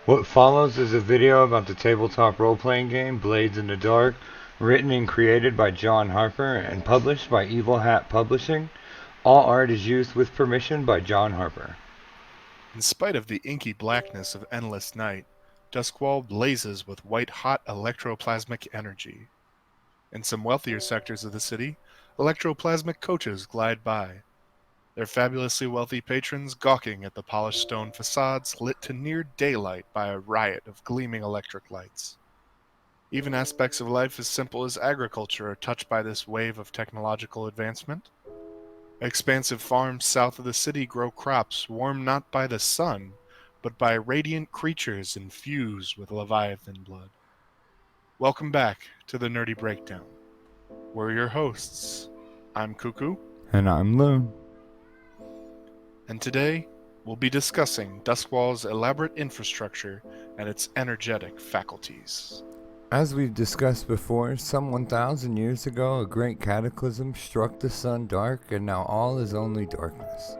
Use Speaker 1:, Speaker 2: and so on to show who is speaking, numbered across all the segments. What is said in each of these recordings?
Speaker 1: What follows is a video about the tabletop role-playing game Blades in the Dark, written and created by John Harper and published by Evil Hat Publishing. All art is used with permission by John Harper.
Speaker 2: In spite of the inky blackness of endless night, Duskwall blazes with white-hot electroplasmic energy. In some wealthier sectors of the city, electroplasmic coaches glide by, their fabulously wealthy patrons gawking at the polished stone facades lit to near daylight by a riot of gleaming electric lights. Even aspects of life as simple as agriculture are touched by this wave of technological advancement. Expansive farms south of the city grow crops warmed not by the sun, but by radiant creatures infused with Leviathan blood. Welcome back to the Nerdy Breakdown. We're your hosts. I'm Cuckoo.
Speaker 1: And I'm Loon.
Speaker 2: And today, we'll be discussing Duskwall's elaborate infrastructure and its energetic faculties.
Speaker 1: As we've discussed before, some 1,000 years ago, a great cataclysm struck the sun dark, and now all is only darkness.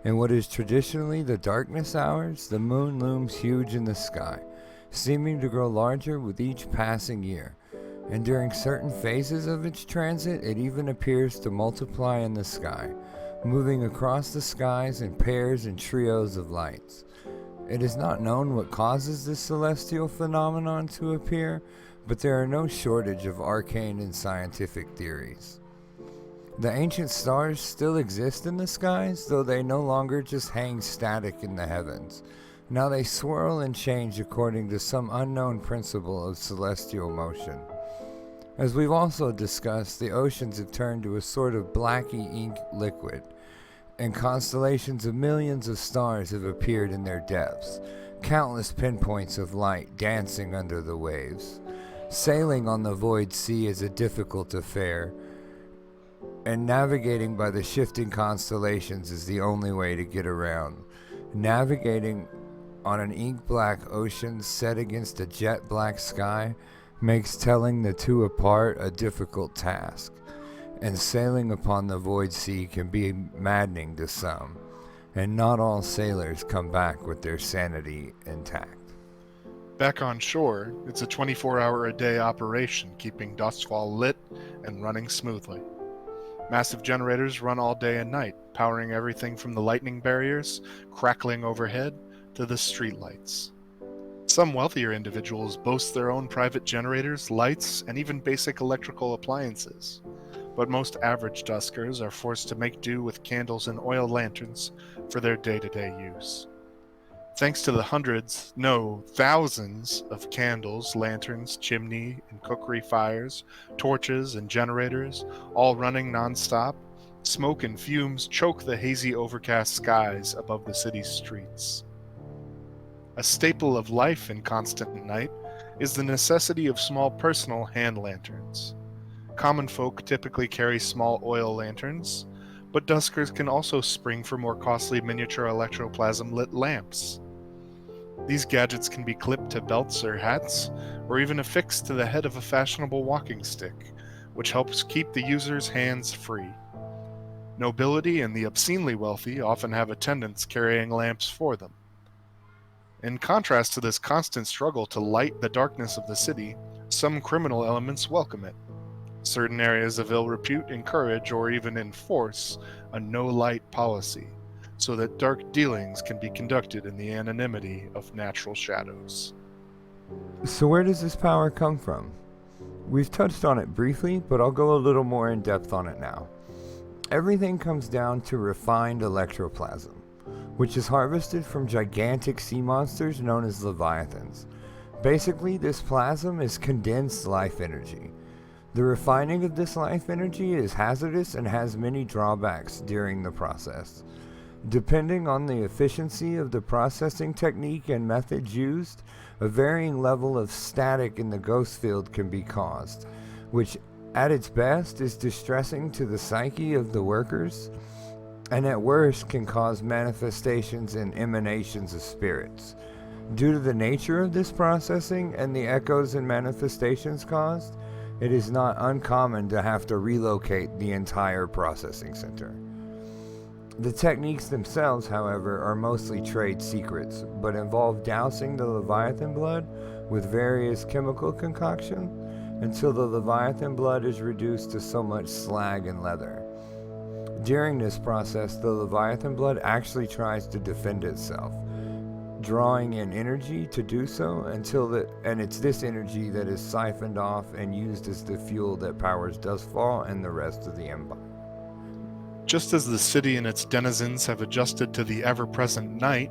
Speaker 1: In what is traditionally the darkness hours, the moon looms huge in the sky, seeming to grow larger with each passing year. And during certain phases of its transit, it even appears to multiply in the sky, moving across the skies in pairs and trios of lights. It is not known what causes this celestial phenomenon to appear, but there are no shortage of arcane and scientific theories. The ancient stars still exist in the skies, though they no longer just hang static in the heavens. Now they swirl and change according to some unknown principle of celestial motion. As we've also discussed, the oceans have turned to a sort of blacky ink liquid, and constellations of millions of stars have appeared in their depths, countless pinpoints of light dancing under the waves. Sailing on the void sea is a difficult affair, and navigating by the shifting constellations is the only way to get around. Navigating on an ink-black ocean set against a jet-black sky makes telling the two apart a difficult task, and sailing upon the void sea can be maddening to some, and not all sailors come back with their sanity intact.
Speaker 2: Back on shore, it's a 24-hour-a-day operation keeping Doskvol lit and running smoothly. Massive generators run all day and night, powering everything from the lightning barriers crackling overhead to the streetlights. Some wealthier individuals boast their own private generators, lights, and even basic electrical appliances, but most average duskers are forced to make do with candles and oil lanterns for their day-to-day use. Thanks to the hundreds, no, thousands of candles, lanterns, chimney and cookery fires, torches and generators, all running non-stop, smoke and fumes choke the hazy overcast skies above the city's streets. A staple of life in constant night is the necessity of small personal hand lanterns. Common folk typically carry small oil lanterns, but duskers can also spring for more costly miniature electroplasm-lit lamps. These gadgets can be clipped to belts or hats, or even affixed to the head of a fashionable walking stick, which helps keep the user's hands free. Nobility and the obscenely wealthy often have attendants carrying lamps for them. In contrast to this constant struggle to light the darkness of the city, some criminal elements welcome it. Certain areas of ill repute encourage or even enforce a no-light policy, so that dark dealings can be conducted in the anonymity of natural shadows.
Speaker 1: So where does this power come from? We've touched on it briefly, but I'll go a little more in depth on it now. Everything comes down to refined electroplasm, which is harvested from gigantic sea monsters known as leviathans. Basically, this plasm is condensed life energy. The refining of this life energy is hazardous and has many drawbacks during the process. Depending on the efficiency of the processing technique and methods used, a varying level of static in the ghost field can be caused, which at its best is distressing to the psyche of the workers, and at worst can cause manifestations and emanations of spirits. Due to the nature of this processing and the echoes and manifestations caused, it is not uncommon to have to relocate the entire processing center. The techniques themselves, however, are mostly trade secrets, but involve dousing the Leviathan blood with various chemical concoctions until the Leviathan blood is reduced to so much slag and leather. During this process, the Leviathan blood actually tries to defend itself, drawing in energy to do so and it's this energy that is siphoned off and used as the fuel that powers Doskvol and the rest of the Empire.
Speaker 2: Just as the city and its denizens have adjusted to the ever-present night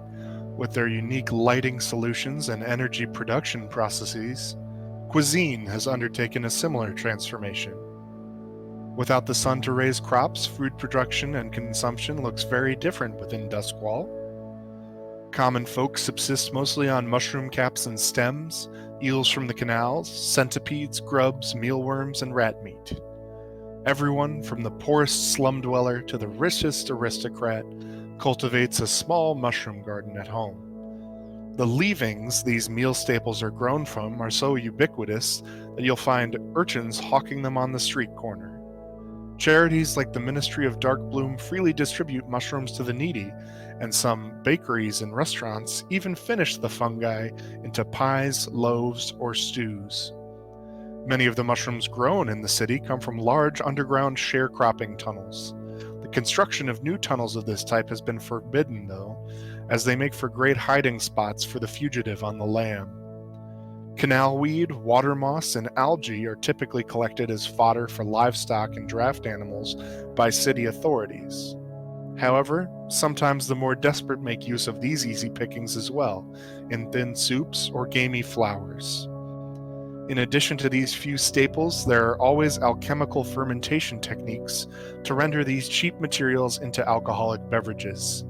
Speaker 2: with their unique lighting solutions and energy production processes, Cuisine has undertaken a similar transformation. Without the sun to raise crops, food production and consumption looks very different within Duskwall. Common folk subsist mostly on mushroom caps and stems, eels from the canals, centipedes, grubs, mealworms, and rat meat. Everyone, from the poorest slum dweller to the richest aristocrat, cultivates a small mushroom garden at home. The leavings these meal staples are grown from are so ubiquitous that you'll find urchins hawking them on the street corner. Charities like the Ministry of Dark Bloom freely distribute mushrooms to the needy, and some bakeries and restaurants even finish the fungi into pies, loaves, or stews. Many of the mushrooms grown in the city come from large underground sharecropping tunnels. The construction of new tunnels of this type has been forbidden, though, as they make for great hiding spots for the fugitive on the lam. Canal weed, water moss, and algae are typically collected as fodder for livestock and draft animals by city authorities. However, sometimes the more desperate make use of these easy pickings as well, in thin soups or gamey flours. In addition to these few staples, there are always alchemical fermentation techniques to render these cheap materials into alcoholic beverages.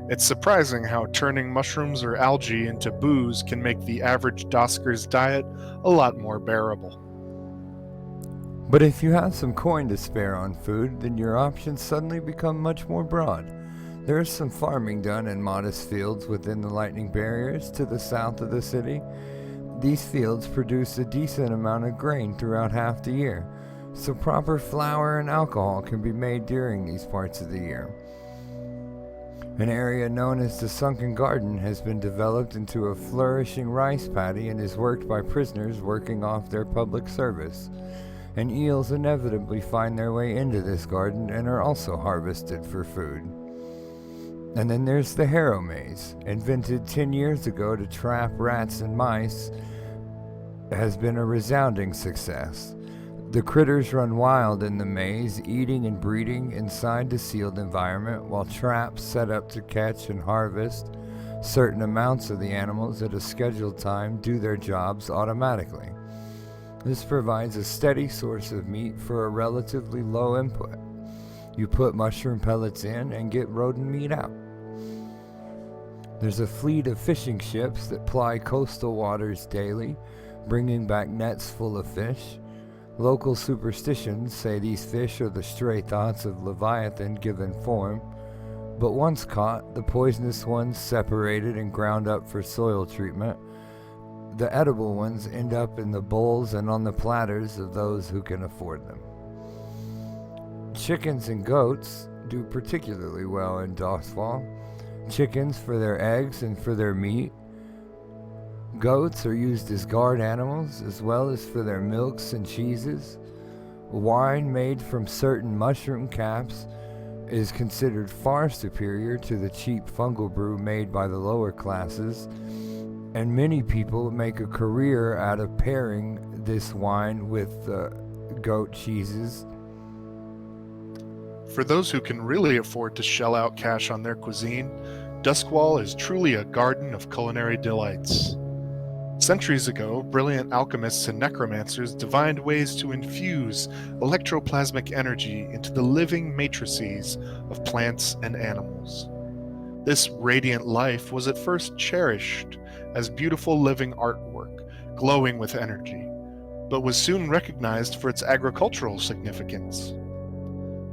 Speaker 2: It's surprising how turning mushrooms or algae into booze can make the average Dosker's diet a lot more bearable.
Speaker 1: But if you have some coin to spare on food, then your options suddenly become much more broad. There is some farming done in modest fields within the lightning barriers to the south of the city. These fields produce a decent amount of grain throughout half the year, so proper flour and alcohol can be made during these parts of the year. An area known as the Sunken Garden has been developed into a flourishing rice paddy and is worked by prisoners working off their public service. And eels inevitably find their way into this garden and are also harvested for food. And then there's the Harrow Maze, invented 10 years ago to trap rats and mice, has been a resounding success. The critters run wild in the maze, eating and breeding inside the sealed environment, while traps set up to catch and harvest certain amounts of the animals at a scheduled time do their jobs automatically. This provides a steady source of meat for a relatively low input. You put mushroom pellets in and get rodent meat out. There's a fleet of fishing ships that ply coastal waters daily, bringing back nets full of fish. Local superstitions say these fish are the stray thoughts of Leviathan given form, but once caught, the poisonous ones separated and ground up for soil treatment. The edible ones end up in the bowls and on the platters of those who can afford them. Chickens and goats do particularly well in Doskvol. Chickens for their eggs and for their meat. Goats are used as guard animals as well as for their milks and cheeses. Wine made from certain mushroom caps is considered far superior to the cheap fungal brew made by the lower classes, and many people make a career out of pairing this wine with goat cheeses.
Speaker 2: For those who can really afford to shell out cash on their cuisine, Duskwall is truly a garden of culinary delights. Centuries ago, brilliant alchemists and necromancers divined ways to infuse electroplasmic energy into the living matrices of plants and animals. This radiant life was at first cherished as beautiful living artwork, glowing with energy, but was soon recognized for its agricultural significance.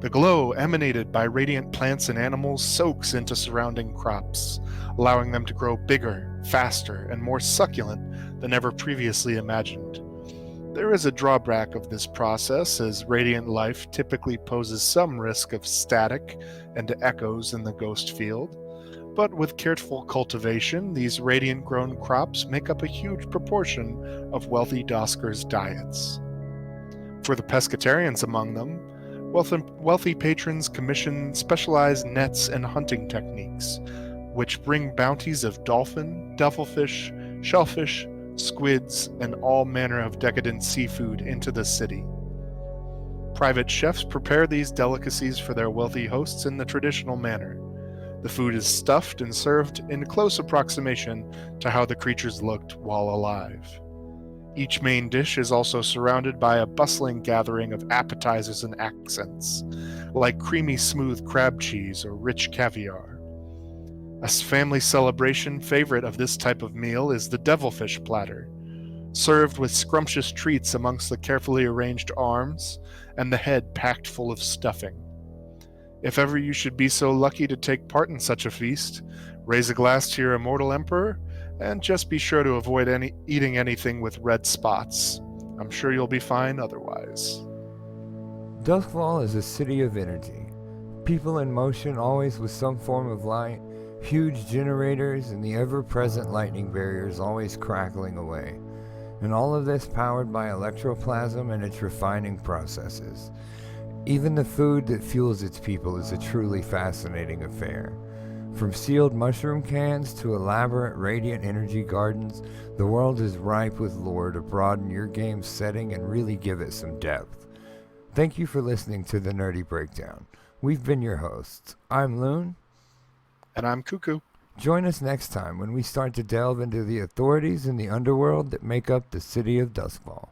Speaker 2: The glow emanated by radiant plants and animals soaks into surrounding crops, allowing them to grow bigger, faster, and more succulent than ever previously imagined. There is a drawback of this process, as radiant life typically poses some risk of static and echoes in the ghost field, but with careful cultivation, these radiant-grown crops make up a huge proportion of wealthy Doskers' diets. For the pescatarians among them, wealthy patrons commission specialized nets and hunting techniques, which bring bounties of dolphin, devilfish, shellfish, squids, and all manner of decadent seafood into the city. Private chefs prepare these delicacies for their wealthy hosts in the traditional manner. The food is stuffed and served in close approximation to how the creatures looked while alive. Each main dish is also surrounded by a bustling gathering of appetizers and accents, like creamy smooth crab cheese or rich caviar. A family celebration favorite of this type of meal is the devilfish platter, served with scrumptious treats amongst the carefully arranged arms and the head packed full of stuffing. If ever you should be so lucky to take part in such a feast, raise a glass to your immortal emperor, and just be sure to avoid eating anything with red spots. I'm sure you'll be fine otherwise.
Speaker 1: Duskwall is a city of energy. People in motion, always with some form of light, huge generators, and the ever-present lightning barriers always crackling away. And all of this powered by electroplasm and its refining processes. Even the food that fuels its people is a truly fascinating affair. From sealed mushroom cans to elaborate radiant energy gardens, the world is ripe with lore to broaden your game's setting and really give it some depth. Thank you for listening to the Nerdy Breakdown. We've been your hosts. I'm Loon.
Speaker 2: And I'm Cuckoo.
Speaker 1: Join us next time when we start to delve into the authorities in the underworld that make up the city of Doskvol.